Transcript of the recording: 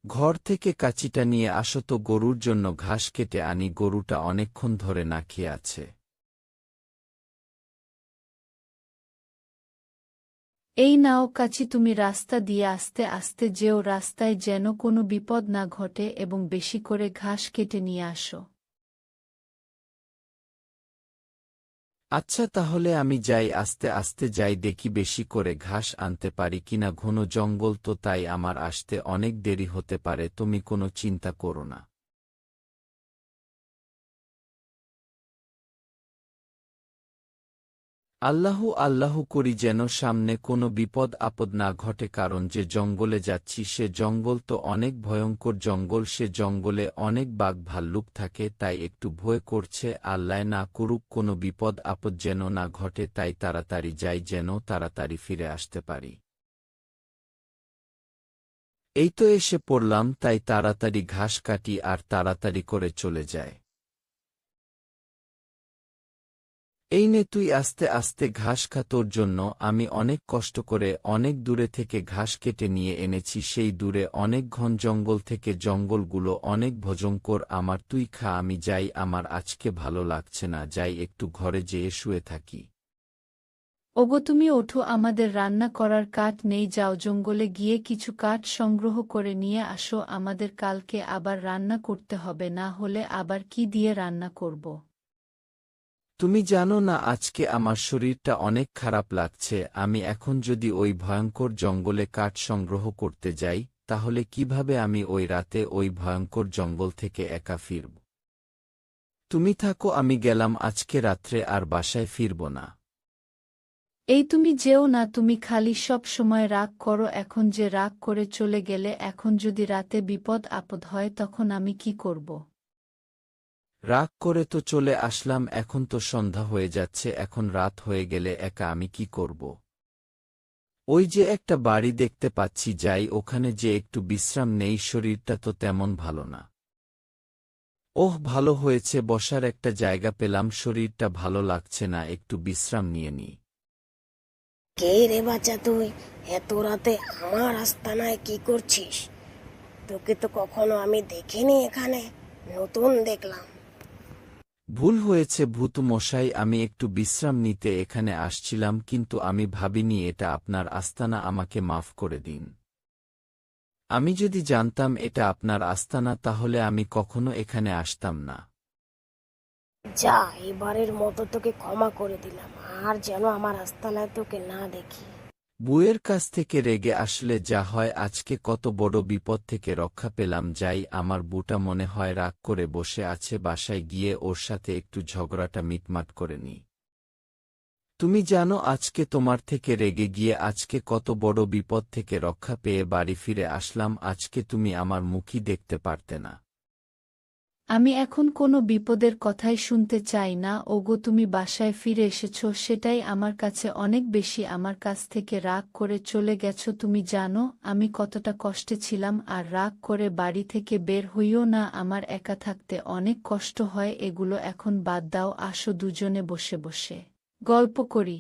ঘর থেকে কাঁচিটা নিয়ে আসো তো, গরুর জন্য ঘাস কেটে আনি, গরুটা অনেকক্ষণ ধরে না খেয়ে আছে। এই নাও কাচি, তুমি রাস্তা দিয়ে আস্তে আস্তে যেও, রাস্তায় যেন কোনো বিপদ না ঘটে, এবং বেশি করে ঘাস কেটে নিয়ে আসো। আচ্ছা তাহলে আমি যাই, আস্তে আস্তে যাই, দেখি বেশি করে ঘাস আনতে পারি কিনা। ঘন জঙ্গল তো, তাই আমার আসতে অনেক দেরি হতে পারে, তুমি কোনো চিন্তা করো না। আল্লাহু আল্লাহু করি যেন সামনে কোনো বিপদ আপদ না ঘটে, কারণ যে জঙ্গলে যাচ্ছি সে জঙ্গল তো অনেক ভয়ঙ্কর জঙ্গল, সে জঙ্গলে অনেক বাঘ ভাল্লুক থাকে, তাই একটু ভয় করছে। আল্লাহ না করুক কোনো বিপদ আপদ যেন না ঘটে, তাই তাড়াতাড়ি যাই যেন তাড়াতাড়ি ফিরে আসতে পারি। এই তো এসে পড়লাম, তাই তাড়াতাড়ি ঘাস কাটি আর তাড়াতাড়ি করে চলে যায়। এই নে তুই আস্তে আস্তে ঘাস খা, তোর জন্য আমি অনেক কষ্ট করে অনেক দূরে থেকে ঘাস কেটে নিয়ে এনেছি, সেই দূরে অনেক ঘন জঙ্গল থেকে, জঙ্গলগুলো অনেক ভয়ঙ্কর। আমার তুই খা, আমি যাই, আমার আজকে ভালো লাগছে না, যাই একটু ঘরে যেয়ে শুয়ে থাকি। ওগো তুমি ওঠো, আমাদের রান্না করার কাঠ নেই, যাও জঙ্গলে গিয়ে কিছু কাঠ সংগ্রহ করে নিয়ে আসো, আমাদের কালকে আবার রান্না করতে হবে, না হলে আবার কি দিয়ে রান্না করব। তুমি জানো না আজকে আমার শরীরটা অনেক খারাপ লাগছে, আমি এখন যদি ওই ভয়ঙ্কর জঙ্গলে কাঠ সংগ্রহ করতে যাই, তাহলে কিভাবে আমি ওই রাতে ওই ভয়ঙ্কর জঙ্গল থেকে একা ফিরব। তুমি থাকো, আমি গেলাম, আজকে রাত্রে আর বাসায় ফিরব না। এই তুমি যেও না, তুমি খালি সব সময় রাগ করো, এখন যে রাগ করে চলে গেলে, এখন যদি রাতে বিপদ আপদ হয় তখন আমি কি করব। রাগ করে তো চলে আসলাম, এখন তো সন্ধ্যা হয়ে যাচ্ছে, এখন রাত হয়ে গেলে একা আমি কি করব। ওই যে একটা বাড়ি দেখতে পাচ্ছি, যাই ওখানে যে একটু বিশ্রাম নেই, শরীরটা তো তেমন ভালো না। ওহ ভালো হয়েছে, বসার একটা জায়গা পেলাম, শরীরটা ভালো লাগছে না, একটু বিশ্রাম নিয়ে নিই। কে রে বাচ্চা তুই? এত রাতে আমার আস্তানায় কি করছিস? তোকে তো কখনো আমি দেখিনি এখানে, নতুন দেখলাম। ভুল হয়েছে ভূত মশাই, আমি একটু বিশ্রাম নিতে এখানে আসছিলাম, কিন্তু আমি ভাবিনি এটা আপনার আস্তানা, আমাকে মাফ করে দিন। আমি যদি জানতাম এটা আপনার আস্তানা তাহলে আমি কখনো এখানে আসতাম না। যা, এবারের মতো তোকে ক্ষমা করে দিলাম, আর যেন আমার আস্তানায় তোকে না দেখি। বুয়ের কাছ থেকে রেগে আসলে যা হয়, আজকে কত বড় বিপদ থেকে রক্ষা পেলাম। যাই, আমার বুটা মনে হয় রাগ করে বসে আছে, বাসায় গিয়ে ওর সাথে একটু ঝগড়াটা মিটমাট করে নি। তুমি জানো আজকে তোমার থেকে রেগে গিয়ে আজকে কত বড় বিপদ থেকে রক্ষা পেয়ে বাড়ি ফিরে আসলাম, আজকে তুমি আমার মুখই দেখতে পারতে না। আমি এখন কোনো বিপদের কথাই শুনতে চাই না, ওগো তুমি বাসায় ফিরে এসেছ, সেটাই আমার কাছে অনেক বেশি, আমার কাছ থেকে রাগ করে চলে গেছ, তুমি জানো আমি কতটা কষ্টে ছিলাম, আর রাগ করে বাড়ি থেকে বের হইও না, আমার একা থাকতে অনেক কষ্ট হয়, এগুলো এখন বাদ দাও, আসো দুজনে বসে বসে গল্প করি।